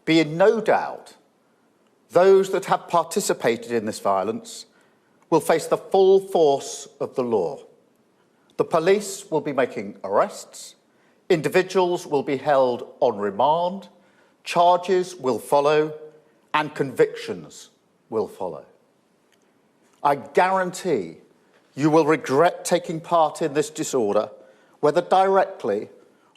be in no doubt those that have participated in this violence will face the full force of the law. The police will be making arrests, individuals will be held on remand, charges will follow, and convictions will follow. I guarantee you will regret taking part in this disorder, whether directly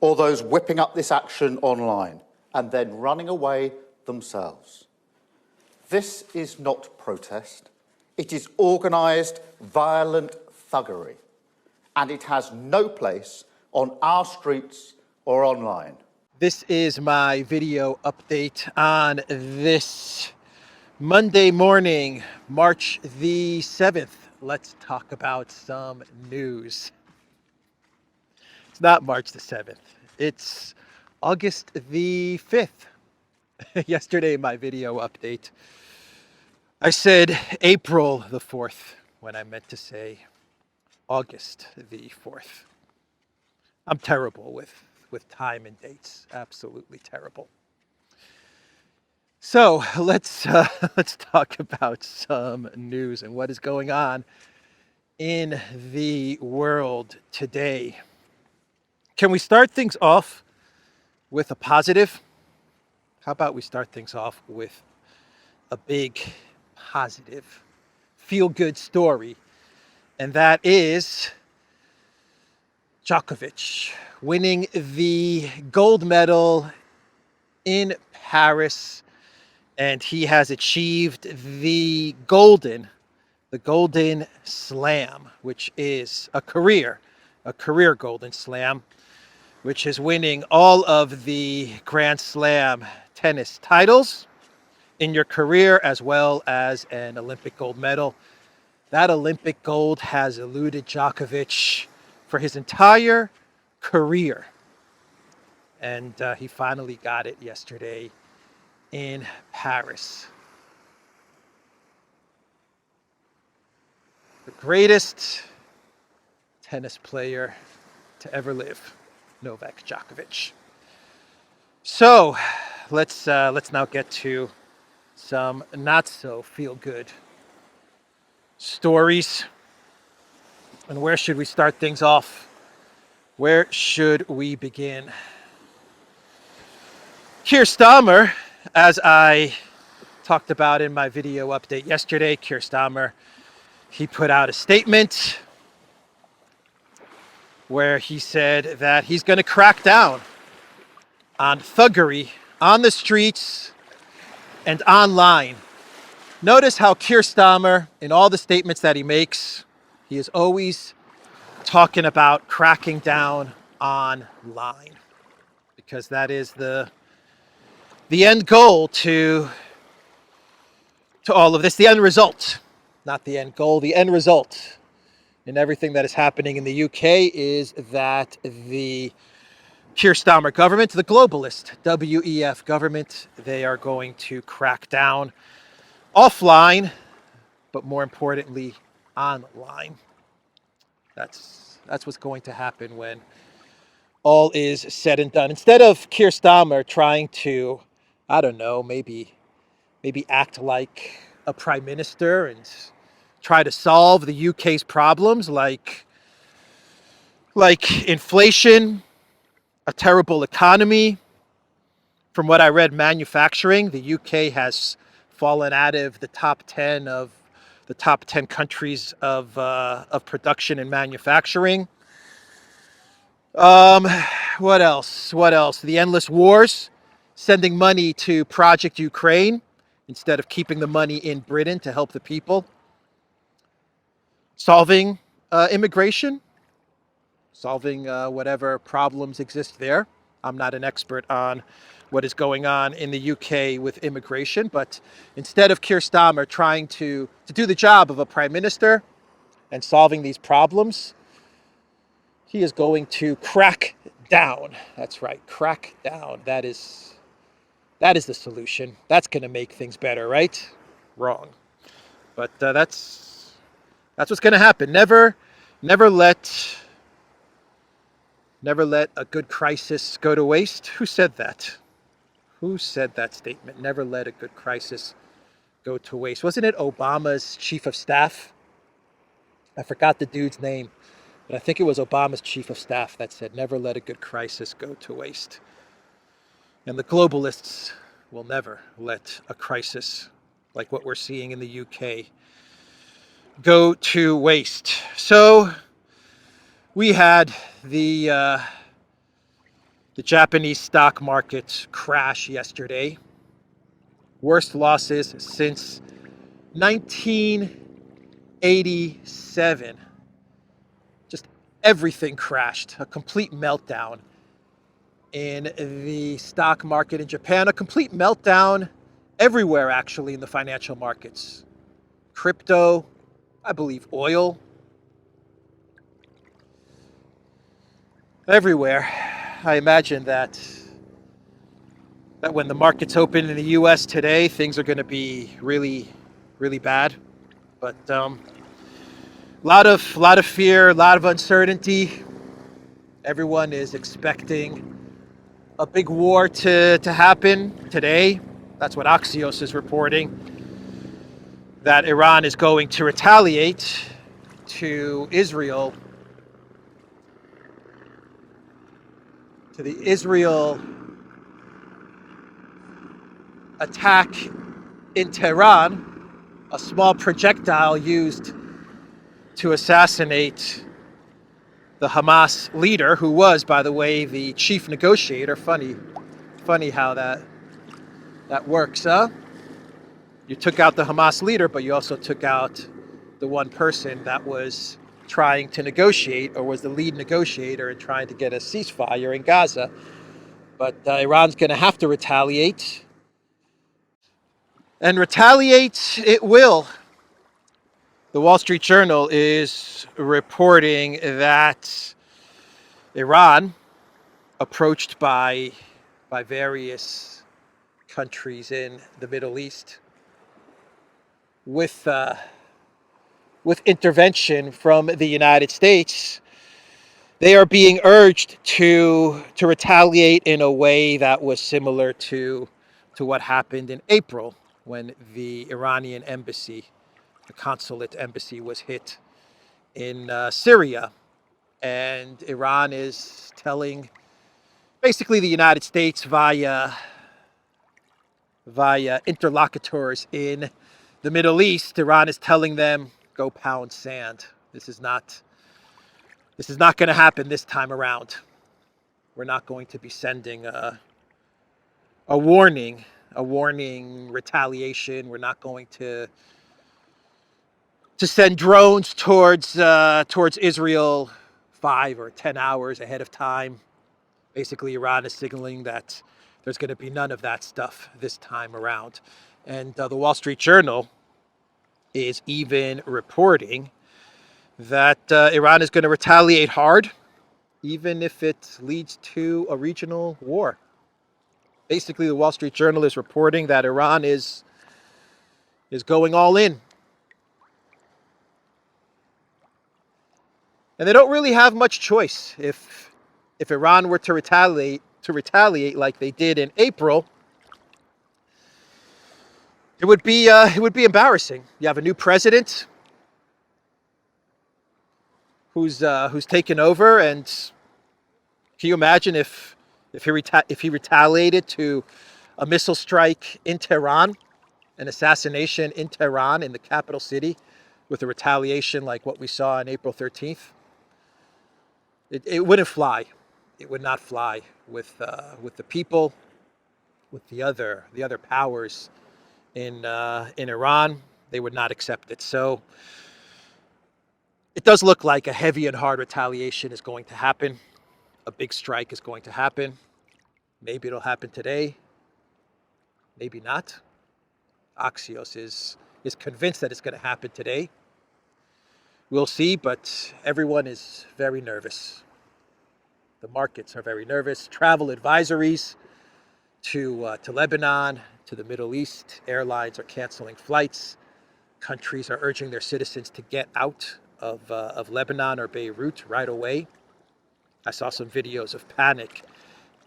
or those whipping up this action online and then running away themselves. This is not protest. It is organised, violent thuggery, and it has no place on our streets or online. This is my video update on this Monday morning, March the 7th. Let's talk about some news. It's not March the 7th. It's August the 5th. Yesterday, my video update, I said April the 4th when I meant to say August the 4th. I'm terrible with time and dates. Absolutely terrible. So let's talk about some news and what is going on in the world today. Can we start things off with a positive? How about we start things off with a big positive, feel-good story, and that is Djokovic winning the gold medal in Paris. And he has achieved the golden slam, which is a career golden slam, which is winning all of the Grand Slam tennis titles in your career, as well as an Olympic gold medal. That Olympic gold has eluded Djokovic for his entire career. And he finally got it yesterday in Paris. The greatest tennis player to ever live, Novak Djokovic. So let's now get to some not so feel good stories. And where should we start things off? Where should we begin? Keir Starmer, as I talked about in my video update yesterday, Keir Starmer, he put out a statement where he said that he's going to crack down on thuggery on the streets and online. Notice how Keir Starmer, in all the statements that he makes, he is always talking about cracking down online, because that is the end goal to all of this, the end result, not the end goal, the end result in everything that is happening in the UK is that the Keir Starmer government, the globalist WEF government, they are going to crack down offline, but more importantly, online. That's what's going to happen when all is said and done. Instead of Keir Starmer trying to, I don't know, maybe act like a prime minister and try to solve the UK's problems like inflation, a terrible economy. From what I read, manufacturing, the UK has fallen out of the top 10 countries of production and manufacturing. What else? The endless wars, sending money to Project Ukraine instead of keeping the money in Britain to help the people. Solving immigration, solving whatever problems exist there. I'm not an expert on what is going on in the UK with immigration, but instead of Keir Starmer trying to do the job of a prime minister and solving these problems, he is going to crack down. That's right, crack down. That is the solution. That's going to make things better, right? Wrong. But that's what's going to happen. Never let a good crisis go to waste. Who said that? Who said that statement? Never let a good crisis go to waste. Wasn't it Obama's chief of staff? I forgot the dude's name, but I think it was Obama's chief of staff that said, never let a good crisis go to waste. And the globalists will never let a crisis like what we're seeing in the UK go to waste. So we had the Japanese stock market crash yesterday. Worst losses since 1987. Just everything crashed. A complete meltdown in the stock market in Japan. A complete meltdown everywhere, actually, in the financial markets. Crypto, I believe oil. Everywhere. I imagine that when the markets open in the US today, things are going to be really, really bad. But lot of fear, a lot of uncertainty. Everyone is expecting a big war to happen today. That's what Axios is reporting, that Iran is going to retaliate to Israel, to the Israel attack in Tehran, a small projectile used to assassinate the Hamas leader, who was, by the way, the chief negotiator. Funny how that works, huh? You took out the Hamas leader, but you also took out the one person that was trying to negotiate, or was the lead negotiator in trying to get a ceasefire in Gaza. But Iran's going to have to retaliate. And retaliate it will. The Wall Street Journal is reporting that Iran, approached by various countries in the Middle East with intervention from the United States, they are being urged to retaliate in a way that was similar to what happened in April, when the Iranian embassy, the consulate embassy, was hit in Syria. And Iran is telling basically the United States via interlocutors in the Middle East, Iran is telling them, go pound sand. This is not going to happen this time around. We're not going to be sending a warning retaliation. We're not going to send drones towards Israel 5 or 10 hours ahead of time. Basically, Iran is signaling that there's going to be none of that stuff this time around. And the Wall Street Journal is even reporting that Iran is going to retaliate hard, even if it leads to a regional war. Basically, the Wall Street Journal is reporting that Iran is going all in. And they don't really have much choice. If Iran were to retaliate like they did in April, it would be embarrassing. You have a new president who's taken over, and can you imagine if he retaliated to a missile strike in Tehran, an assassination in Tehran, in the capital city, with a retaliation like what we saw on April 13th? It wouldn't fly. It would not fly with the people, with the other powers in Iran. They would not accept it. So it does look like a heavy and hard retaliation is going to happen. A big strike is going to happen. Maybe it'll happen today. Maybe not. Axios is convinced that it's going to happen today. We'll see, but everyone is very nervous. The markets are very nervous. Travel advisories to Lebanon, to the Middle East. Airlines are canceling flights. Countries are urging their citizens to get out of Lebanon or Beirut right away. I saw some videos of panic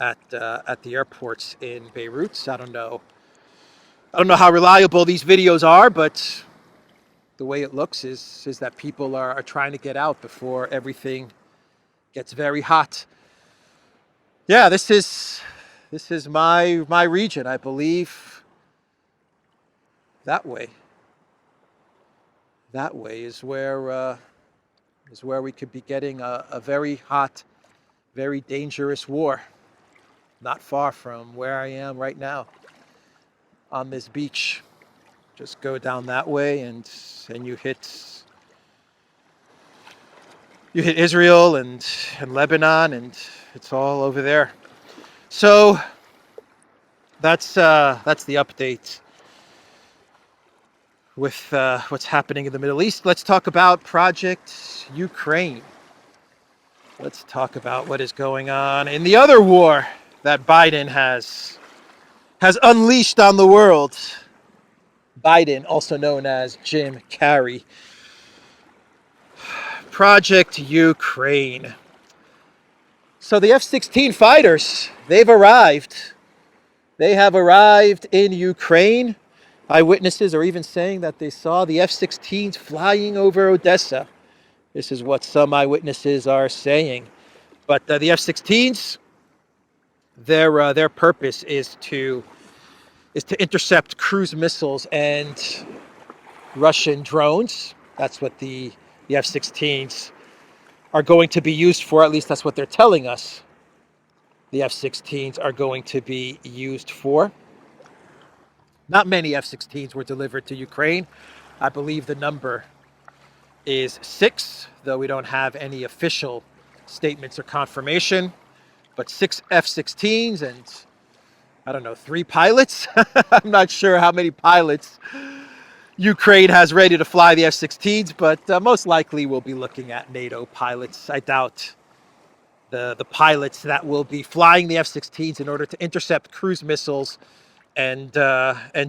at the airports in Beirut. I don't know how reliable these videos are, but the way it looks is that people are trying to get out before everything gets very hot. Yeah, this is my region, I believe. That way is where we could be getting a very hot, very dangerous war. Not far from where I am right now on this beach. Just go down that way and you hit Israel and Lebanon, and it's all over there. So that's the update with what's happening in the Middle East. Let's talk about Project Ukraine. Let's talk about what is going on in the other war that Biden has unleashed on the world. Biden, also known as Jim Carrey. Project Ukraine. So the F-16 fighters, they've arrived. They have arrived in Ukraine. Eyewitnesses are even saying that they saw the F-16s flying over Odessa. This is what some eyewitnesses are saying. But the F-16s, their purpose is to intercept cruise missiles and Russian drones. That's what the F-16s are going to be used for. At least that's what they're telling us. The F-16s are going to be used for. Not many F-16s were delivered to Ukraine. I believe the number is 6, though we don't have any official statements or confirmation. But 6 F-16s and, I don't know, 3 pilots? I'm not sure how many pilots Ukraine has ready to fly the F-16s, but most likely we'll be looking at NATO pilots. I doubt the pilots that will be flying the F-16s in order to intercept cruise missiles and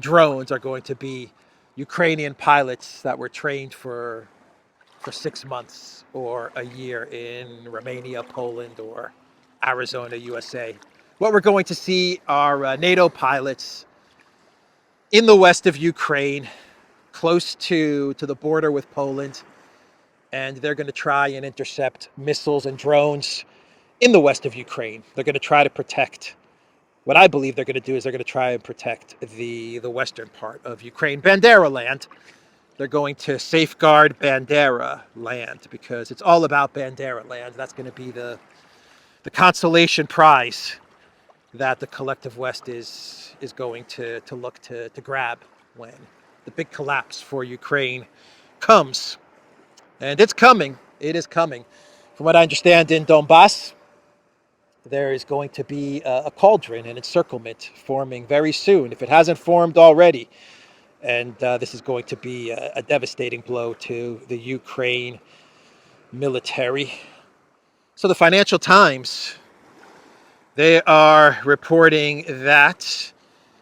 drones are going to be Ukrainian pilots that were trained for 6 months or a year in Romania, Poland, or Arizona, USA. What we're going to see are NATO pilots in the west of Ukraine, close to the border with Poland, and they're going to try and intercept missiles and drones in the west of Ukraine. They're going to try to protect, what I believe they're going to do is they're going to try and protect the western part of Ukraine, Bandera land. They're going to safeguard Bandera land because it's all about Bandera land. That's going to be the consolation prize that the collective West is going to look to grab when the big collapse for Ukraine comes. And it's coming. It is coming. From what I understand, in Donbass, there is going to be a cauldron, an encirclement forming very soon, if it hasn't formed already. And this is going to be a devastating blow to the Ukraine military. So the Financial Times, they are reporting that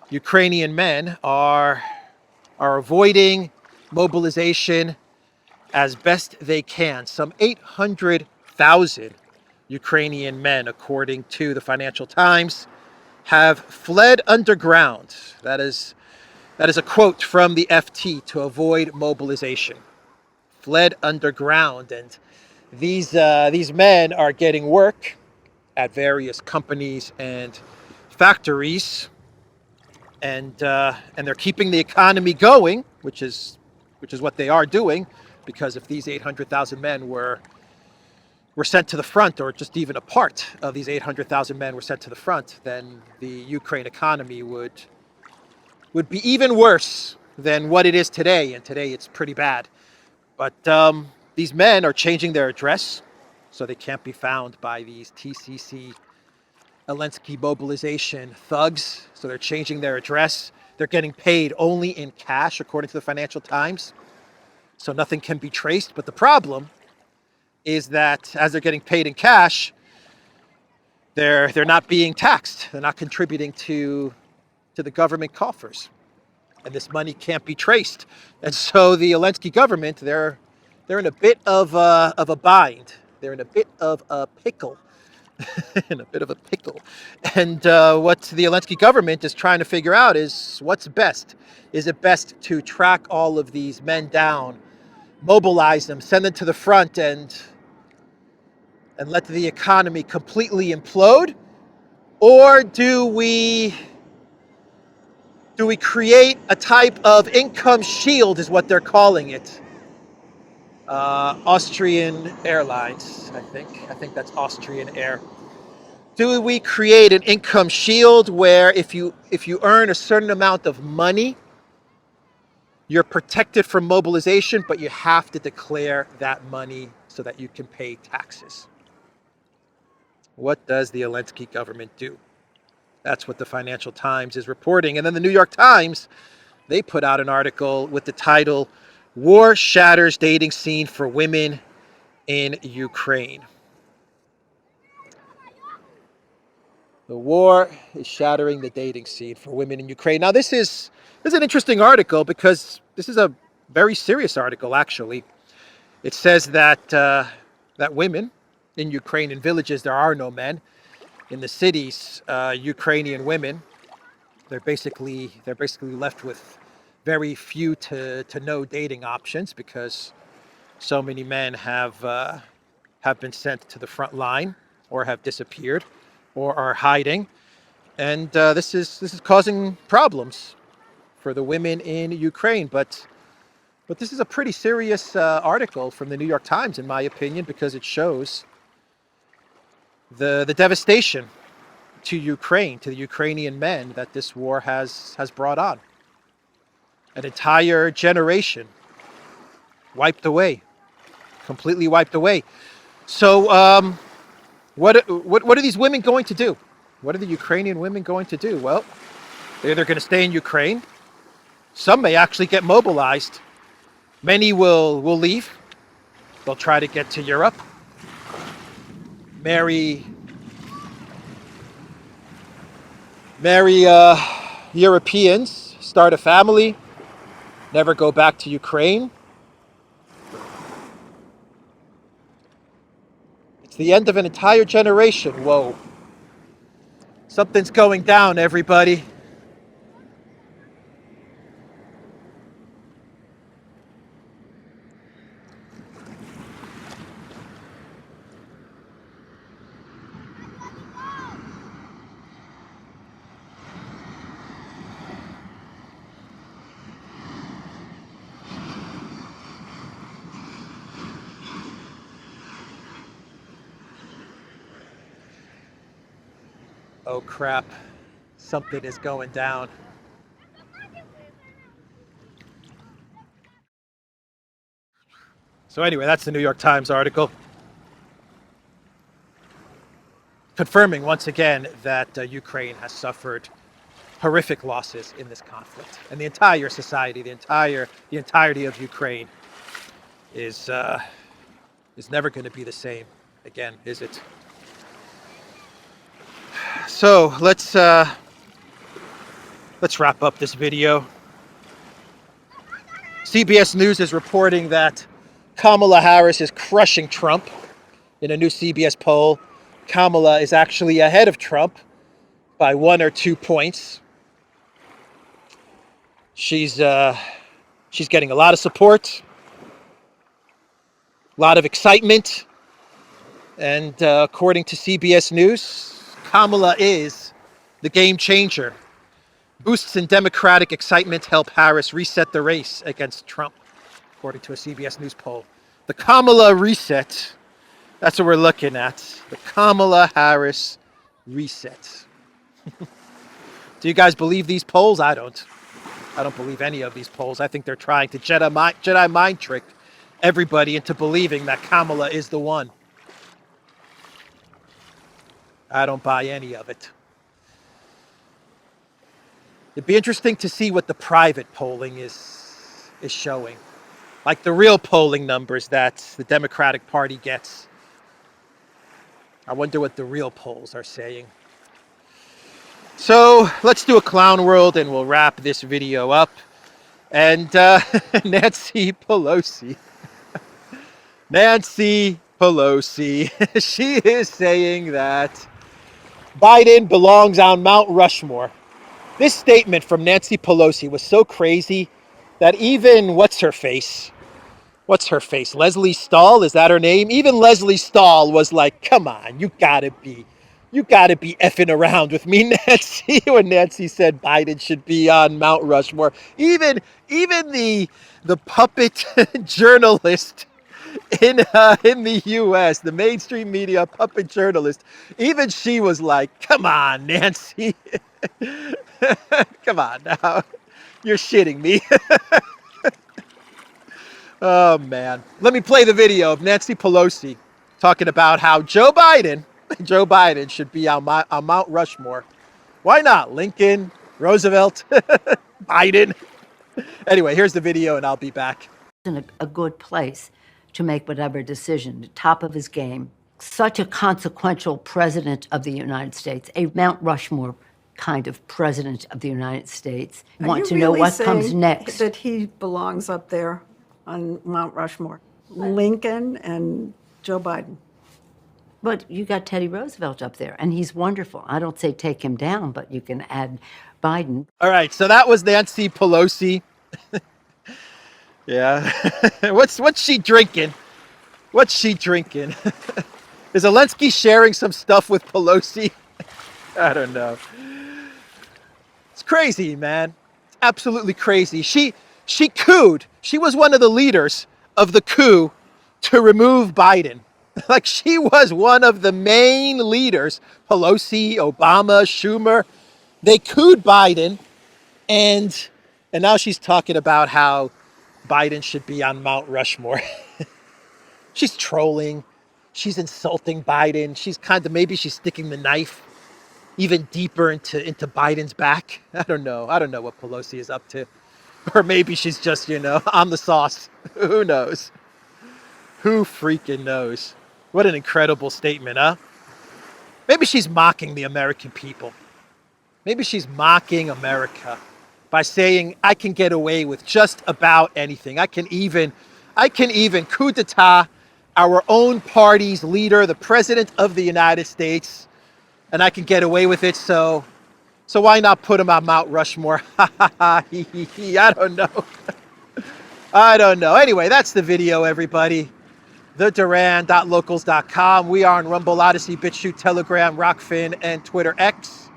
Ukrainian men are avoiding mobilization as best they can. Some 800,000 Ukrainian men, according to the Financial Times, have fled underground. That is a quote from the FT, to avoid mobilization. Fled underground, and these men are getting work at various companies and factories, and they're keeping the economy going, which is what they are doing, because if these 800,000 men were sent to the front, or just even a part of these 800,000 men were sent to the front, then the Ukraine economy would be even worse than what it is today, and today it's pretty bad. But these men are changing their address, so they can't be found by these TCC Zelensky mobilization thugs. So they're changing their address. They're getting paid only in cash, according to the Financial Times. So nothing can be traced. But the problem is that as they're getting paid in cash, they're not being taxed. They're not contributing to the government coffers. And this money can't be traced. And so the Zelensky government, they're in a bit of a bind. They're in a bit of a pickle. in a bit of a pickle. And what the Zelensky government is trying to figure out is what's best. Is it best to track all of these men down, mobilize them, send them to the front, and let the economy completely implode? Or do we create a type of income shield, is what they're calling it? Austrian Airlines, I think that's Austrian Air. Do we create an income shield where if you earn a certain amount of money, you're protected from mobilization, but you have to declare that money so that you can pay taxes? What does the Zelensky government do? That's what the Financial Times is reporting. And then the New York Times, they put out an article with the title, "War Shatters Dating Scene for Women in Ukraine." The war is shattering the dating scene for women in Ukraine. Now, this is an interesting article because this is a very serious article, actually. It says that that women in Ukraine, in villages, there are no men. In the cities, Ukrainian women, they're basically left with very few to no dating options because so many men have been sent to the front line or have disappeared or are hiding, and this is causing problems for the women in Ukraine. But this is a pretty serious article from the New York Times, in my opinion, because it shows the devastation to Ukraine, to the Ukrainian men, that this war has brought on. An entire generation wiped away, completely wiped away. So what are these women going to do? What are the Ukrainian women going to do? Well, they're either going to stay in Ukraine. Some may actually get mobilized. Many will leave. They'll try to get to Europe, marry Europeans, start a family, never go back to Ukraine. It's the end of an entire generation. Whoa. Something's going down, everybody. Oh crap, something is going down. So anyway, that's the New York Times article, confirming once again that Ukraine has suffered horrific losses in this conflict, and the entire society, the entirety of Ukraine is never going to be the same again, is it? So let's wrap up this video. CBS News is reporting that Kamala Harris is crushing Trump in a new CBS poll. Kamala is actually ahead of Trump by 1 or 2 points. She's getting a lot of support, a lot of excitement, and according to CBS News, Kamala is the game changer. Boosts in Democratic excitement help Harris reset the race against Trump, according to a CBS News poll. The Kamala reset, that's what we're looking at. The Kamala Harris reset. Do you guys believe these polls? I don't. I don't believe any of these polls. I think they're trying to Jedi mind trick everybody into believing that Kamala is the one. I don't buy any of it. It'd be interesting to see what the private polling is showing. Like the real polling numbers that the Democratic Party gets. I wonder what the real polls are saying. So let's do a clown world and we'll wrap this video up. And Nancy Pelosi. Nancy Pelosi. She is saying that Biden belongs on Mount Rushmore. This statement from Nancy Pelosi was so crazy that even what's her face, Leslie Stahl, is that her name? Even Leslie Stahl was like, come on, you gotta be effing around with me, Nancy, when Nancy said Biden should be on Mount Rushmore. Even the puppet journalist in the U.S., the mainstream media puppet journalist, even she was like, come on, Nancy. Come on now. You're shitting me. Oh, man. Let me play the video of Nancy Pelosi talking about how Joe Biden should be on Mount Rushmore. Why not? Lincoln, Roosevelt, Biden. Anyway, here's the video, and I'll be back. In a good place to make whatever decision, top of his game. Such a consequential president of the United States, a Mount Rushmore kind of president of the United States. Want to know what comes next. That he belongs up there on Mount Rushmore. Lincoln and Joe Biden. But you got Teddy Roosevelt up there, and he's wonderful. I don't say take him down, but you can add Biden. All right, so that was Nancy Pelosi. Yeah. What's she drinking? What's she drinking? Is Zelensky sharing some stuff with Pelosi? I don't know. It's crazy, man. It's absolutely crazy. She couped. She was one of the leaders of the coup to remove Biden. Like, she was one of the main leaders. Pelosi, Obama, Schumer. They couped Biden, and now she's talking about how Biden should be on Mount Rushmore. She's trolling. She's insulting Biden. Maybe she's sticking the knife even deeper into Biden's back. I don't know what Pelosi is up to. Or maybe she's just, on the sauce. Who knows? Who freaking knows? What an incredible statement, huh? Maybe she's mocking the American people. Maybe she's mocking America by saying, I can get away with just about anything. I can even coup d'etat our own party's leader, the President of the United States, and I can get away with it, so why not put him on Mount Rushmore? I don't know. I don't know. Anyway, that's the video, everybody. TheDuran.locals.com. We are on Rumble, ODYSEE, BitChute, Telegram, Rockfin, and Twitter X.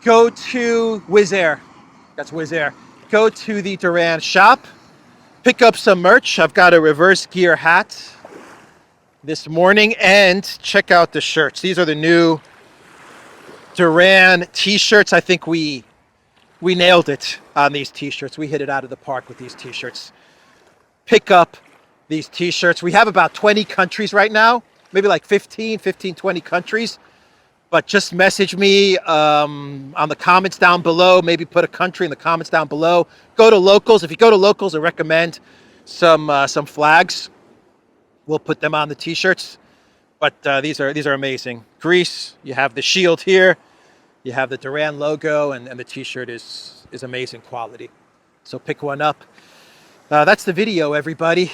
Go to Wizz Air. That's Wizz Air. Go to the Duran shop. Pick up some merch. I've got a reverse gear hat this morning, and check out the shirts. These are the new Duran t-shirts. I think we nailed it on these t-shirts. We hit it out of the park with these t-shirts. Pick up these t-shirts. We have about 20 countries right now, maybe like 15, 20 countries. But just message me on the comments down below. Maybe put a country in the comments down below. Go to Locals. If you go to Locals, I recommend some flags. We'll put them on the t-shirts. But these are amazing. Greece, you have the shield here. You have the Duran logo, and the t-shirt is amazing quality. So pick one up. That's the video, everybody.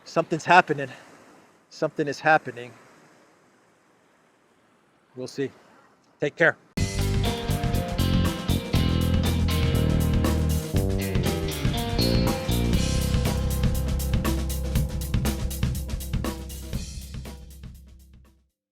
Something's happening. Something is happening. We'll see. Take care.